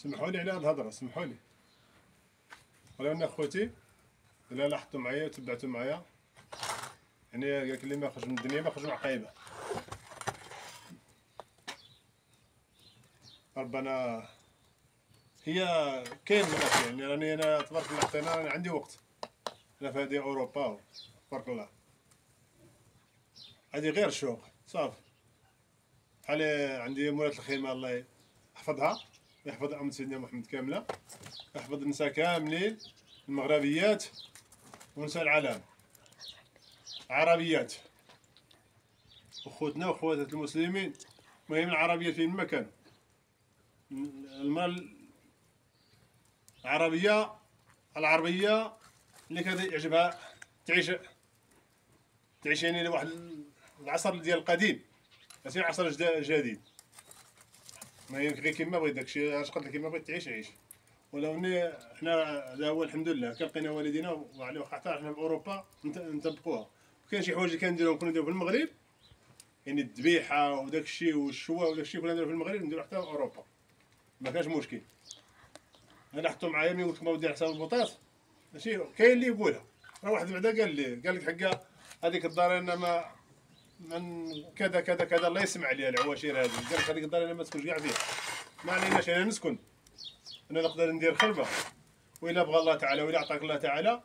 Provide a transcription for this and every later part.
سمحوا لي على هاد الهضره، سمحوا لي. ولو ان خوتي الا لاحظتوا معايا وتبعتوا معايا، يعني قالك اللي ما خرج من الدنيا ما خرج مع خايبه. ربنا هي كاين مرات، يعني راني انا تبارك الله حتى انا عندي وقت. انا في هذه اوروبا تبارك الله، هذه غير شوق صافي. بحال عندي مولات الخيمه الله يحفظها ويحفظ ام سيدنا محمد كامله، يحفظ النساء كاملين المغربيات ونساء العالم عربيات، اخوتنا واخواتات المسلمين. المهم العربيات فين ما كانوا، المرأة العربية اللي كان يعجبها تعيش يعني لواحد العصر ديال القديم، ماشي العصر الجديد. ما يمكن غير كيما بغيت داكشي اش قلت لك، كيما بغيت تعيش عيش. ولو اني حنا هذا هو الحمد لله كلقينا والدينا وعلى حتى حنا في اوروبا نطبقوها. وكاين شي حوايج اللي كنديروهم كنا نديرو في المغرب، يعني الذبيحه وداك الشيء والشوا وداك الشيء كنا نديرو في المغرب نديرو حتى في اوروبا، ما كانش مشكل. انا حطوا معايا ملي قلت لكم اودي على حساب البوطاط، ماشي كاين اللي يقولها. راه واحد بعدا قال لك حقا هذيك الدار انا ما من كذا كذا كذا، الله يسمع عليها العواشير هذه. قال لك هذيك الدار انا ما تسكنش كاع فيها، ما عليناش انا نسكن، انا نقدر ندير خلبه. وإلا بغى الله تعالى وإلا عطاك الله تعالى،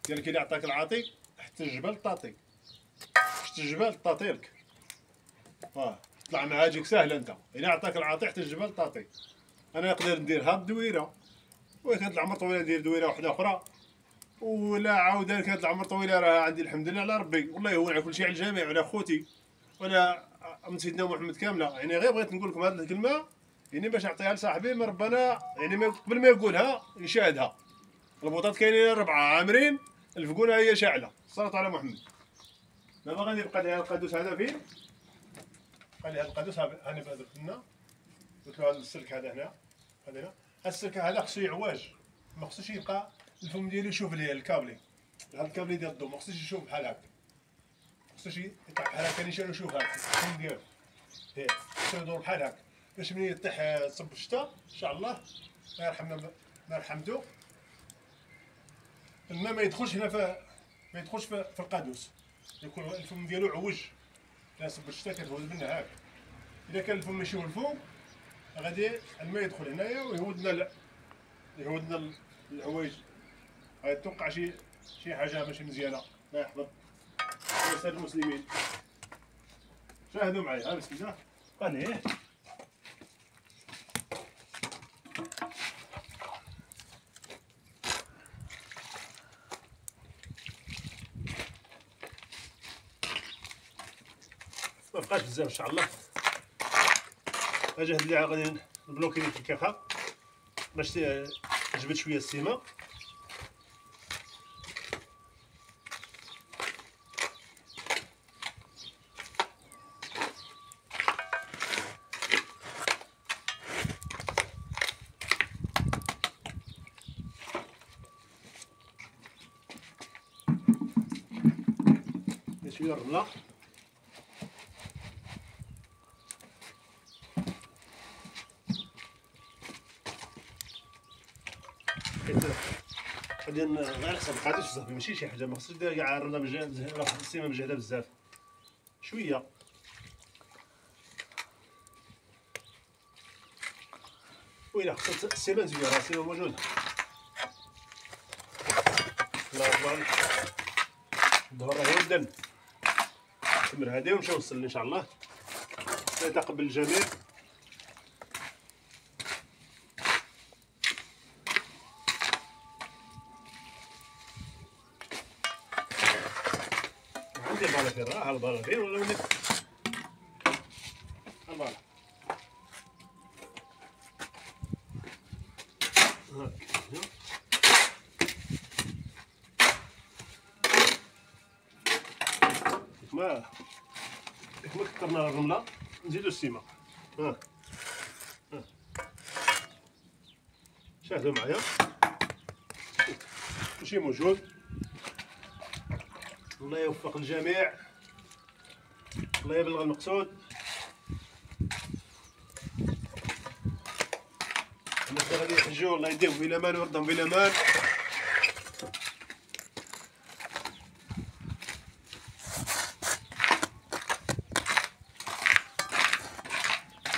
قال لك إلا عطاك العاطي حتى الجبل طاطي، شت الجبل طاطي لك. طلع مع هاجيك سهله انت، إلا عطاك العاطي حتى الجبل طاطي. انا نقدر ندير هاد الدويره، وكانت العمر طويله ندير دويره واحده اخرى، ولا عاوده كانت العمر طويله راه عندي الحمد لله على ربي. والله يهون على كل شيء، على الجميع وعلى خوتي وعلى ام سيدنا محمد كامله. يعني غير بغيت نقول لكم هذه الكلمه يعني باش نعطيها لصاحبي، من ربنا يعني ما قبل ما يقولها يشاهدها. البوطات كاينين 4 عامرين، الفقونه هي شاعله. الصلاه على محمد. دابا غادي يبقى لي القادوس هذا فين؟ بقى لي هذا القادوس هاني درت لنا، قلت له هذا السلك هذا هنا، هذا هنا، هذا السلك هذا خصو يعواج، ما خصوش يبقى الفم ديالو يشوف ليه الكابلي، هذا الكابلي ديال الضو ما خصوش يشوف بحال هكا، ما خصوش يطيح بحال هكا. نيشان نشوف هكا الفم ديالو خصو يدور بحال هكا، باش ملي يطيح تصب الشتا ان شاء الله الله يرحمنا ما رحمتو، الماء ما يدخلش هنا ما يدخلش في القادوس، يكون الفم ديالو عوج. لا صب الشتا كتهود منها هاك. اذا كان الفم ماشي الفوق غادي الماء يدخل هنايا ويهودنا العوايج. غادي توقع شي حاجه ماشي مزيانه. الله يحفظ الساده المسلمين. شاهدوا معايا بسم الله. قال ما بقاش بزاف ان شاء الله. اجي هاد اللي غادي نبلوكي في الكيخه باش تجبد شويه السيمه. شويه الرمله غادي غير حسب القادوس صافي، ماشي شي حاجه ما خصش دير كاع الرمله مجهده، راه السيمه مجهده بزاف. شويه ويلا خصها السيمه زوينه، راه السيمه موجوده. الله اكبر. الظهر راه هو الدم. نتمر هادي ونمشيو نصلي ان شاء الله. يتقبل الجميع. عندي البالافين، راه البالافين ولا وليت البالا هاك. ما كثرنا الرمله نزيدو السيمه. شاهدوا معايا كلشي موجود. الله يوفق الجميع، الله يبلغ المقصود. الناس غادي يحجوا الله يديهم في الامان ويردهم في الامان.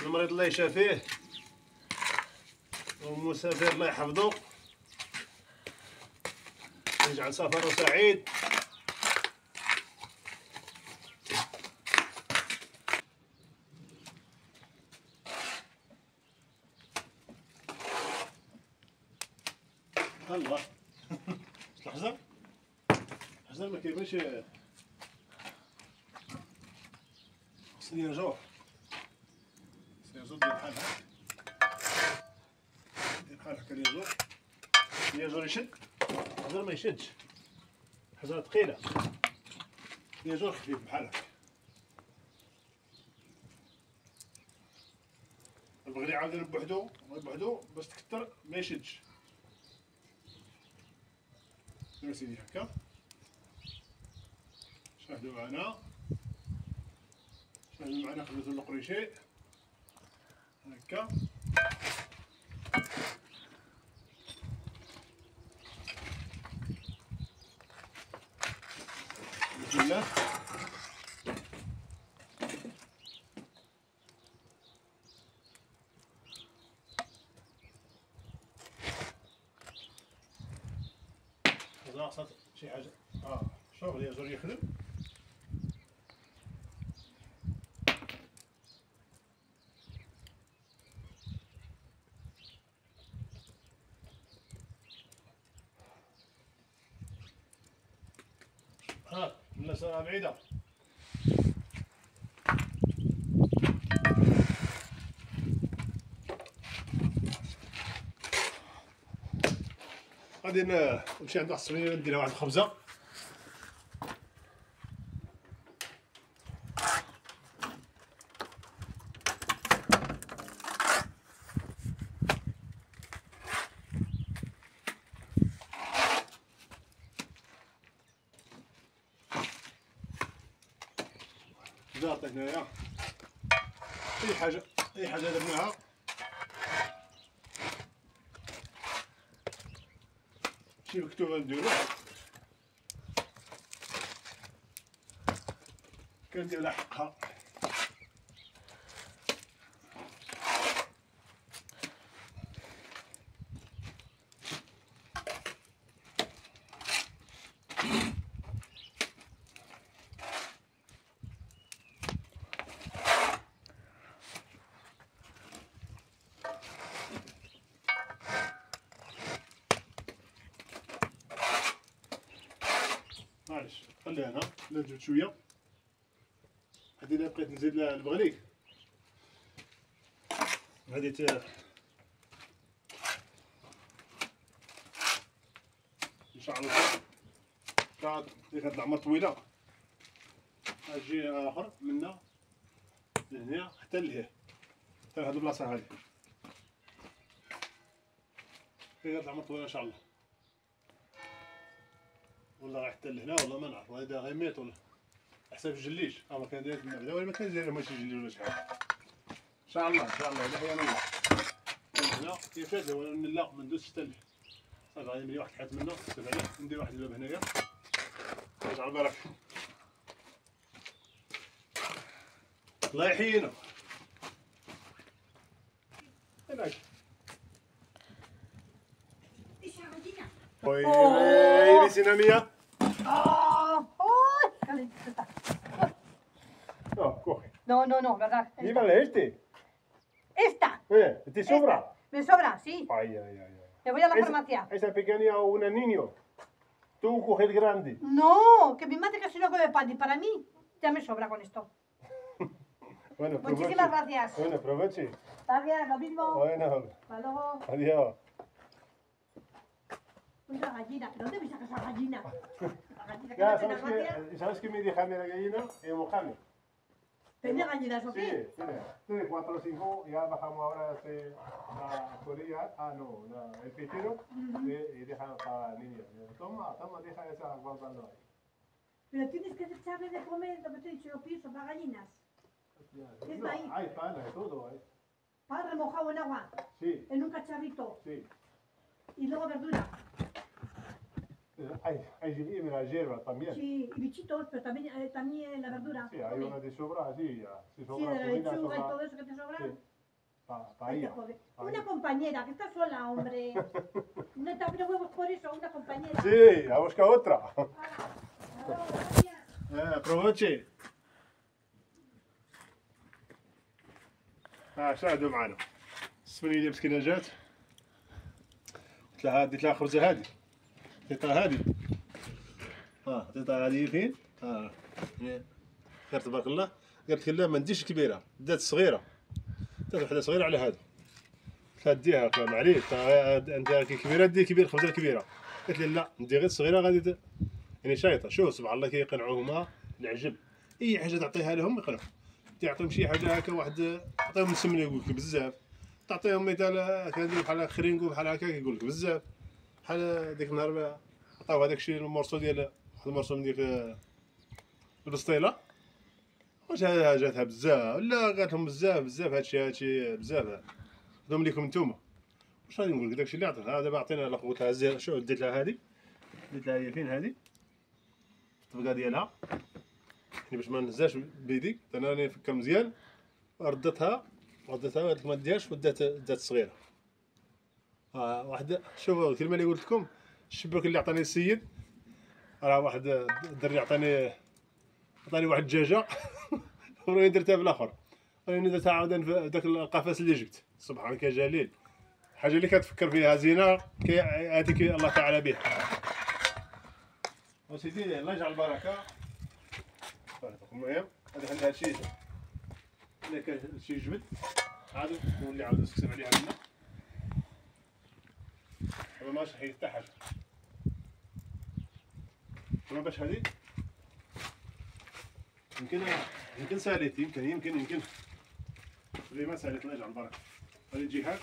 المريض الله يشافيه والمسافر الله يحفظه ويجعل سفره سعيد. الله الحجر الحجر ما كيبانش خصني يرجعوه ديال بحال هكا ديال بحال هكا الياجور يشد الحجر ما يشدش حجرة ثقيلة الياجور خفيف بحال هكا. البغري عاود بوحدو باش تكتر ما يشدش. يا سيدي هكا شاهدوا معنا خبزة القريشي هكا بسم الله. هذا شي حاجة شغل يجري يخدم. الناس بعيدة غادي نمشي عند واحد الصبية ندير لها واحد الخبزة. زاطة هنايا أي حاجة درناها شي مكتوبة نديرو كندير لها حقها. معليش خليها هنا لا نزيد شويه. هادي الا بقيت نزيد لها البغليك غادي ان شاء الله ديك هاد العمر طويله. اجي اخر منا لهنا حتى لهيه حتى لهاد البلاصه هادي ديك هاد العمر طويله ان شاء الله. والله راح حتى لهنا والله ما نعرف هذا غير ميت ولا حساب الجليش ما كان داير تما بعدا ولا ما كان داير ماشي جليش ولا شحال. ان شاء الله هذا حيان الله هنا كيفاش ولا لا ما ندوزش حتى صافي غادي نبني واحد الحيط منه نكتب عليه ندير واحد الباب هنايا يجعل البركه. الله يحيينا هناك. Oi, vecina mía. Calentita. No, coge. No, ¿verdad? Llévale este. Esta. ¿Te sobra? Me sobra, sí. Ay. Me voy a la farmacia. Esa pequeña o una niño. Tú coge el grande. No, que mi madre casi no come pan y para mí ya me sobra con esto. Bueno, Muchísimas gracias. Bueno, aproveche. Gracias, lo mismo. Bueno, Hasta luego. adiós. Una gallina, ¿pero dónde vais a casar gallina? La gallina que Ya, no tiene gracia. ¿sabes qué me dejan de la gallina? En Mojame. ¿Tiene gallinas o Sí, qué? tiene 4 o 5, ya bajamos ahora la colilla, el pitero y dejan para niños. Toma, deja esa guardando ahí. Pero tienes que echarle de comer, lo que te he dicho, yo pienso, para gallinas. ¿Qué está ahí? Hay pan, hay todo ahí. Pan remojado en agua, Sí, en un cacharrito. sí. Y luego verdura. Hay mira, hierba también. Sí, y bichitos, pero también la verdura. Sí, hay una de sobra, así, si Sí, sobra de la comida, lechuga y sobra. todo eso que te sobra. Sí, pa Ay, ahí. qué joder. Una compañera, que está sola, hombre. No te abre huevos por eso, una compañera. Sí, a buscar otra. Hasta luego, gracias. aproveche. شاهدوا معنا. السمنية اللي مسكينة جات. قلت لها خبزة هادي. عطيتها هادي. عطيتها هادي فين؟ خير تبارك الله. قالت لي لا ما نديش كبيرة، دات صغيرة. دات وحدة صغيرة على هادو. قلت لها ديها معليش انت كبيرة دي كبير خبزة كبيرة. قالت لي لا ندي غير صغيرة غادي يعني شايطة. شوف سبحان الله كيقنعوهما العجب. أي حاجة تعطيها لهم يقنعوا. تعطيهم شي حاجه هكا واحد تعطيهم السمنه يقول لك بزاف، تعطيهم مثال كنديروا بحال خرينكو بحال هكا يقول لك بزاف، بحال ديك النهار عطاو هذاك الشيء المورسو ديال واحد المورسو من ديك البسطيله واش جاتها بزاف لا قالت لهم بزاف هادشي بزاف دوم ليكم نتوما واش غادي نقول لك داكشي اللي عطيتها دابا عطينا لا قلت لها شو ديت لها هادي ديت لها هي فين هادي الطبقه ديالها يعني باش ما نهزاش بيدي انا راني نفكر مزيان ردتها قالت لك ما ديرش ودات صغيره. واحد شوفوا الكلمه اللي قلت لكم الشباك اللي عطاني السيد راه واحد الدري عطاني واحد الدجاجه وراني درتها بالاخر راني درتها عاودا في داك القفص اللي جبت. سبحانك يا جليل حاجه اللي كتفكر فيها زينه هذيك الله تعالى بها. وسيدي الله يجعل البركه. المهم هذا عندها شي الا كان شي جبد عاد نولي عاود نسكسب عليها منا ما ماش حيد حتى حاجه. انا باش هذه يمكن ساليت يمكن اللي ما ساليت الله يجعل البركه. هذه الجهات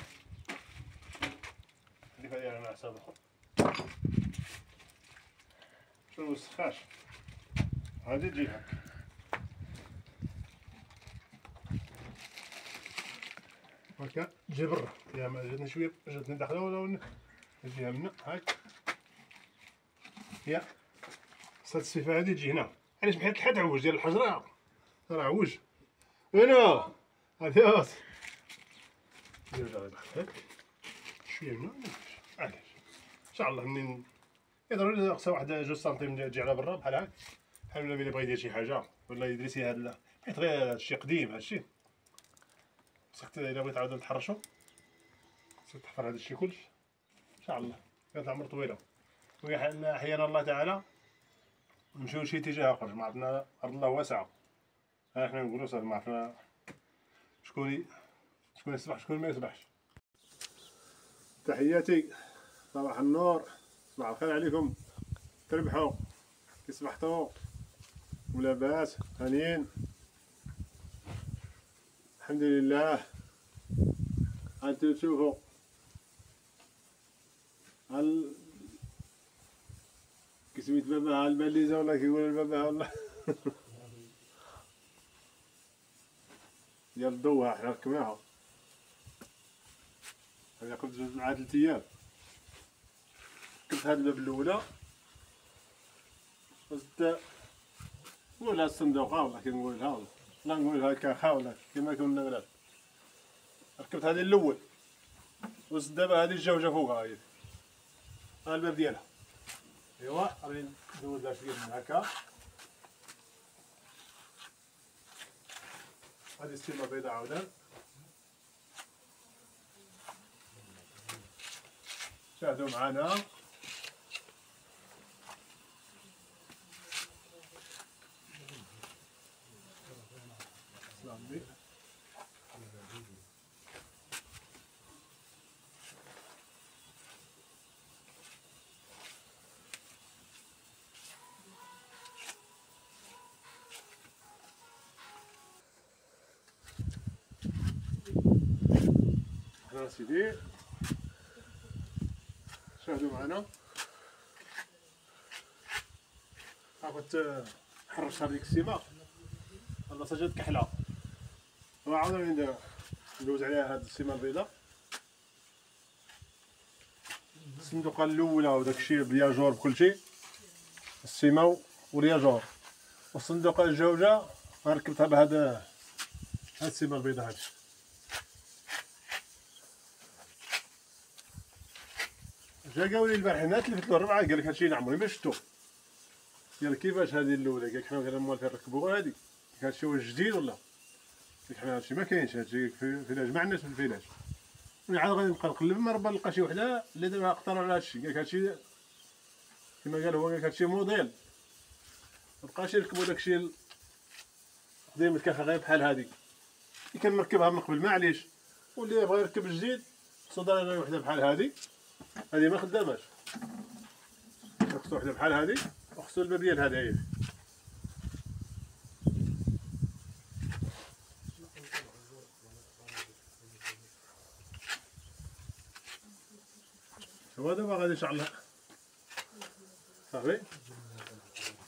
اللي فيها مع حساب اخر شنو السخاش هذه الجهه هكا تجي برا يا ما جاتني شويه جاتني داخله ولا نجيها منا هاك يا صات السيفه هادي تجي هنا علاش بحال الحد عوج ديال الحجره راه عوج هنا هادي هاك شويه منا علاش ان شاء الله منين ضروري خصها واحد جوج سنتيم تجي على برا بحال هاك بحال ولا بغا يدير شي حاجه ولا يدرسي هاد حيت غير هادشي قديم هادشي خصك الا بغيت عاود تحرشو خصك تحفر هذا الشيء كلش ان شاء الله كانت العمر طويله احيانا الله تعالى نمشيو لشي اتجاه اخر ما عرفنا ارض الله واسعه حنا نقولوا صافي ما عرفنا شكون يسبح شكون ما يسبحش. تحياتي صباح النور صباح الخير عليكم تربحوا كي سبحتوا ولاباس هانيين الحمد لله. هانتو تشوفوا كسميت باباها الماليزة ولا كيقول لباباها والله ديال الضوها حنا ركبناها هذا قبل 2 مع 3 أيام ركبت هاد الباب الأولى وزدت نقولها الصندوقة ولا كنقولها لا نقولها الكاخا ولا كيما كنا نقولها. ركبت هذه الأول وزدت دابا هذه الجوجة فوقها هي ها الباب ديالها. ايوا غادي ندوز لها شويه من هكا. هذه السيمه بيضاء عاودا شاهدوا معنا سلامي سيدي شاهدوا معنا عاودت حرشها بديك السيمه الله سجد كحله وعاود ندير ندوز عليها هاد السيمه البيضاء. الصندوقه الاولى وداكشي بلياجور بكلشي، السيمه ولياجور. والصندوقه الجوجه ركبتها بهذا هاد السيمه البيضاء هادشي. جا قاولي البارح هنا تلفت له الربعه قال لك هادشي عمري ما شفتو. قال كيفاش هذه الاولى؟ قال لك حنا قال موالفين نركبوا هذه. هادشي واش جديد ولا؟ قال حنا هادشي ما كاينش، هادشي في الفيلاج ما عندناش في الفيلاج. ملي عاد غادي نبقى نقلب ما ربما نلقى شي وحده اللي دابا اختاروا على هادشي. قال لك هادشي كما قال هو، قال لك هادشي موديل مبقاش يركبوا داكشي قديم متكافى غير بحال هادي اللي كان مركبها من قبل معليش. واللي يبغى يركب جديد خصو دار غير وحده بحال هادي، هادي ما خداماش. خصو وحده بحال هادي وخصو الباب ديال هدايا. هو دابا غادي يشعلها صافي.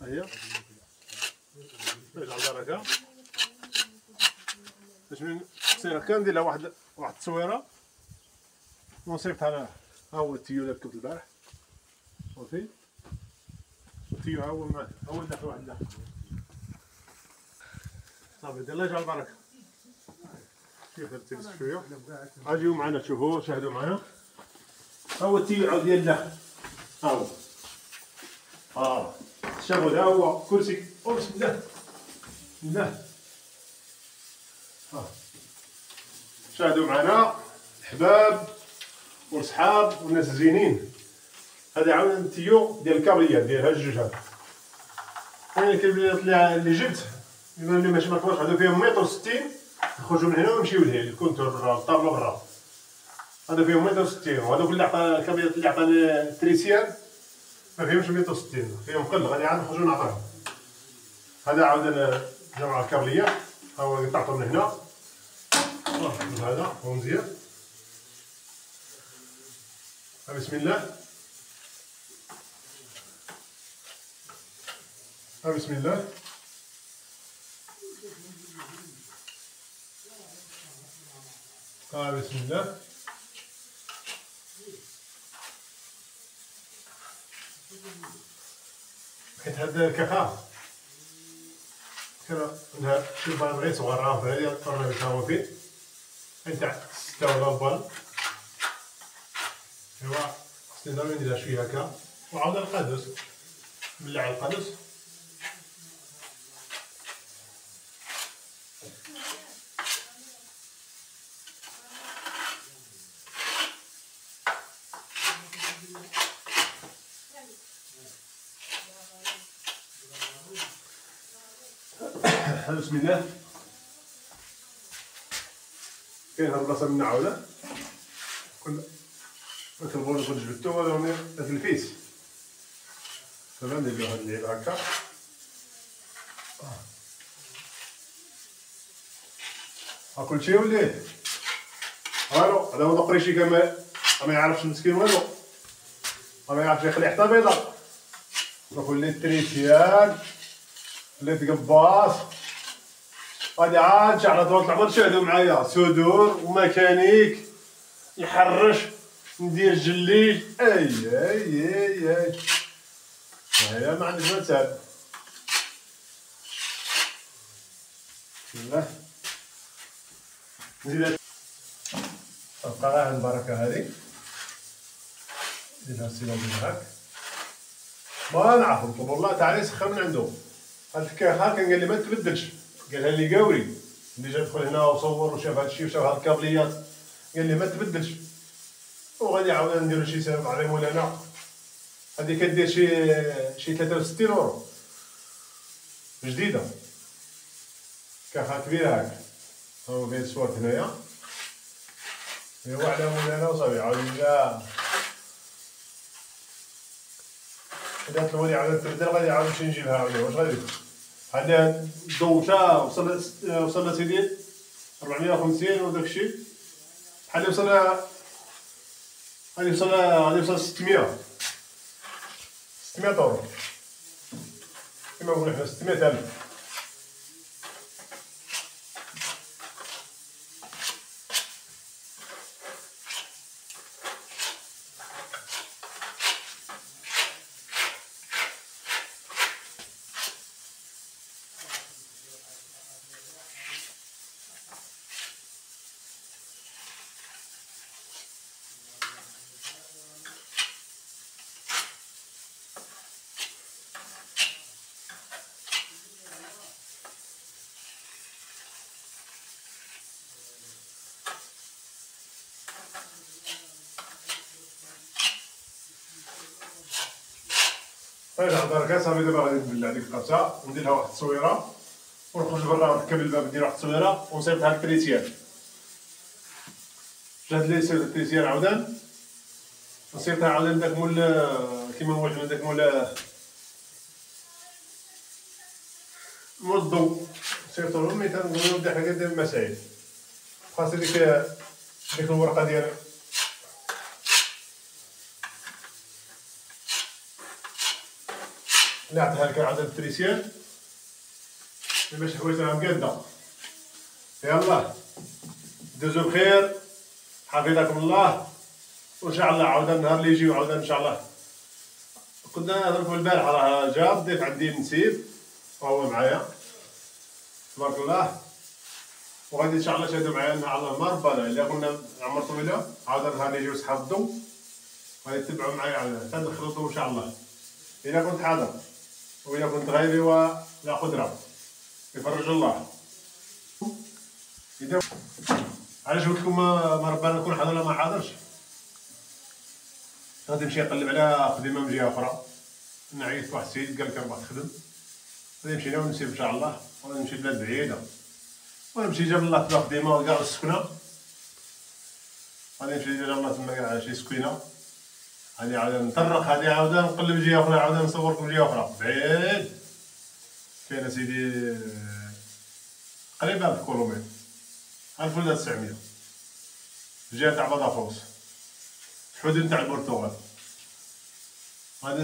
ها هي يجعل بركه باش من سير هكا ندير لها واحد التصويره ونصيفطها لها. ها هو التيو اللي ركبت البارح صافي. التيو ها هو معاه، ها هو داخل واحد داخل صافي. دير الله يجعل بركه. شوف تلبس شويه اجيو معنا تشوفوا شاهدوا معنا. ها هو التيو عاود ديال الداخل، ها هو شغل. ها هو كرسي. بسم الله بسم الله. شاهدوا معنا الحباب والصحاب والناس الزينين. هذا عاود التيو ديال الكابريات ديال هاد الجوج هاد. انا الكابريات اللي جبت بما اني ماشي مركباش هادو فيهم 160 نخرجوا من هنا ونمشيو لهيه الكونتور برا الطابلو برا. هادو فيهم 160 وهادوك اللي عطا الكابريات اللي عطاني التريسيان ما فيهمش 160 فيهم قل. غادي عاد نخرجوا نعطيهم. هذا عاود جمع الكابريات. ها هو قطعته من هنا هذا هو مزيان. بسم الله. بسم الله. بسم الله. حيت هاد الكخا كان عندها شي بال غير صغار هادي قررنا نتهاو فيه نتاع 6 ولا بال. ايوا خصني ضروري نديرها شويه هكا وعاود القادوس نبلع القادوس. بسم الله. كاين هاد البلاصه من عاوده كنا كنبغيو ناخد جبدتو ولا هاد الفيس دابا نديرو هاد اللعيب هكا. ها كلشي وليه والو. هذا هو قريشي كما ما يعرفش مسكين والو، ما يعرفش يخلي حتى بيضه. نقول ليه التريسيان خليت قباص غادي عاد شعر طول العمر. شاهدوا معايا سدور وميكانيك يحرش ندير جليج. اي هيا ما عندك ما تسال. بسم الله. نزيد تبقى غير البركه هذه نديرها السيلو من هاك. ما نعرف نطلب الله تعالى يسخر من عنده. هاد الكاخه كان قال لي ما تبدلش، قالها لي قاوري اللي جا دخل هنا وصور وشاف هادشي وشاف هاد الكابليات قال لي ما تبدلش. وغادي عاود نديرو شي سبب على مولانا. هادي كدير شي 63 اورو جديده كاخه كبيره هاك. ها هو فين الصوت هنايا. ايوا على مولانا وصافي. عاود لا إذا تلوني عاود تبدل غادي عاود نمشي نجيبها عاود. واش غادي هذا دوشة وصل سيدي 450 وداكشي بحال غادي يوصل 600 اورو كيما نقولو حنا 600,000. صافي على البركه. صافي دابا غادي نبلع ديك القبصه وندير لها واحد التصويره ونخرج برا ونركب الباب ندير واحد التصويره ونصيفطها للتريسيان. جات لي سير التريسيان عاودان نصيفطها عاودان داك مول كيما هو حنا داك مول الضو نصيفطو لهم مثلا نقولو ودي حنا كندير المسائل خاص ديك الورقه ديال اللي عطيها لك عاودان التريسيان باش حوايجها مقاده. يلاه دوزو بخير حفظكم الله وان شاء الله عاودان النهار اللي يجي وعاودان ان شاء الله. كنا نهضروا البارح راه جا ضيف عندي نسيب وهو معايا تبارك الله وغادي ان شاء الله تشاهدوا معايا ان الله ما ربنا الا كنا عمر طويله عاودان النهار اللي يجيو صحاب الضو غادي تتبعوا معايا حتى ندخلوا الضو ان شاء الله. الا كنت حاضر والا كنت غايبي ولا قدره يفرج الله. إذا علاش قلت لكم ما ربنا نكون حاضر ولا ما حاضرش، غادي نمشي نقلب على خدمه من جهه اخرى. نعيط واحد السيد قال لك ربح تخدم غادي نمشي انا ونسيب ان شاء الله وغادي نمشي لبلاد بعيده ونمشي جاب الله تبع خدمه وكاع السكنه غادي نمشي جاب الله تما كاع شي سكينه هادي عاود نطرق هادي عاود نقلب جهه اخرى عاود نصوركم جهه اخرى بعيد. كاين اسيدي قريبه في كولومبيا 1000 ولا 900 جهه تاع بادافوس الحدود تاع البرتغال. غادي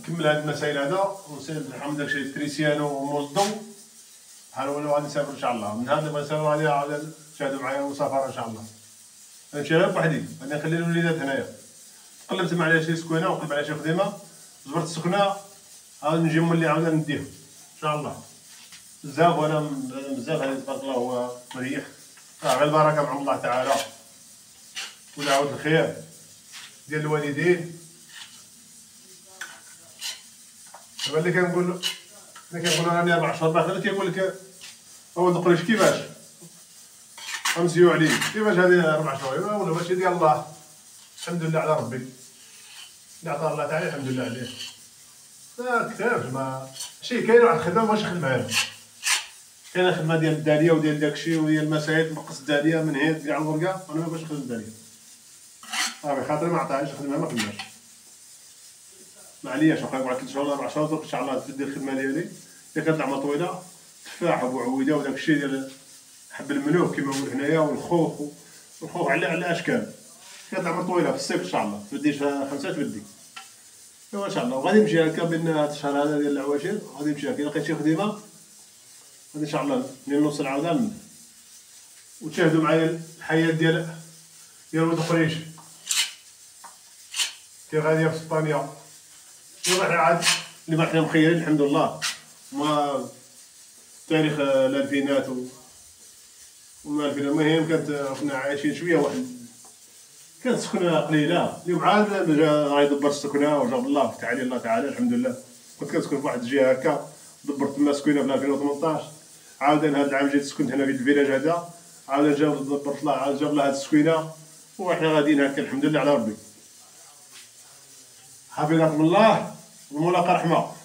نكمل هاد المسائل هذا ونسير نحمل داكشي التريسيانو ومول الضو بحال هو غادي نسافر ان شاء الله. من هذا ما نسافر غادي عاود تشاهدوا معايا المسافره ان شاء الله. غنمشي غير بوحدي غادي نخلي الوليدات هنايا. قلبت مع على شي سكوينه وقلب على شي خدمه جبرت السكنه عاود نجي مولي عاود نديهم ان شاء الله. بزاف وانا بزاف هذا تبارك الله هو مريح غير البركه مع الله تعالى ويعاود الخير ديال الوالدين. دابا اللي كنقول راني 4 شهور باقي كيقول لك اول القريش كيفاش غنمسيو عليه كيفاش هذه 4 شهور ولا ماشي ديال الله. الحمد لله على ربي اللي عطاه الله تعالى الحمد لله عليه. لا كتاف ما شي كاين واحد الخدمه ماشي خدمها انا كاين الخدمه ديال الداليه وديال داكشي وديال المسائل نقص الداليه من هيك كاع الورقه وانا ما باش نخدم الداليه صافي خاطري ما عطاهاش الخدمه ما خدمهاش ما علياش. واخا نقعد 3 شهور ولا 4 شهور ان شاء الله تبدي الخدمه ديالي. الا كانت العمر طويله تفاح وعويده وداكشي ديال حب الملوك كيما نقول حنايا والخوخ على اشكال. كانت العمر طويله في الصيف ان شاء الله تبدي 5 تبدي ايوا ان شاء الله. وغادي نمشي هكا بين هاد الشهر هذا ديال العواشر غادي نمشي هكا. الا لقيت شي خدمه غادي ان شاء الله منين نوصل عاود وتشاهدوا معايا الحياه ديال ولد قريش كي غاديه في اسبانيا. اللي عاد اللي ما حنا مخيرين الحمد لله ما تاريخ الالفينات وما الفينات. المهم كنا عايشين شويه واحد كانت سكنه قليله. اليوم عاد غادي دبر السكنه وجاب الله فتح عليه الله تعالى الحمد لله. كنت كنسكن في واحد الجهه هكا دبرت تما سكينه في 2018 عاود هذا العام جيت سكنت هنا في الفيلاج هذا عاود دبرت الله عاود جاب الله هاد السكينه وحنا غاديين هكا الحمد لله على ربي. حفظكم الله والملاقه رحمه.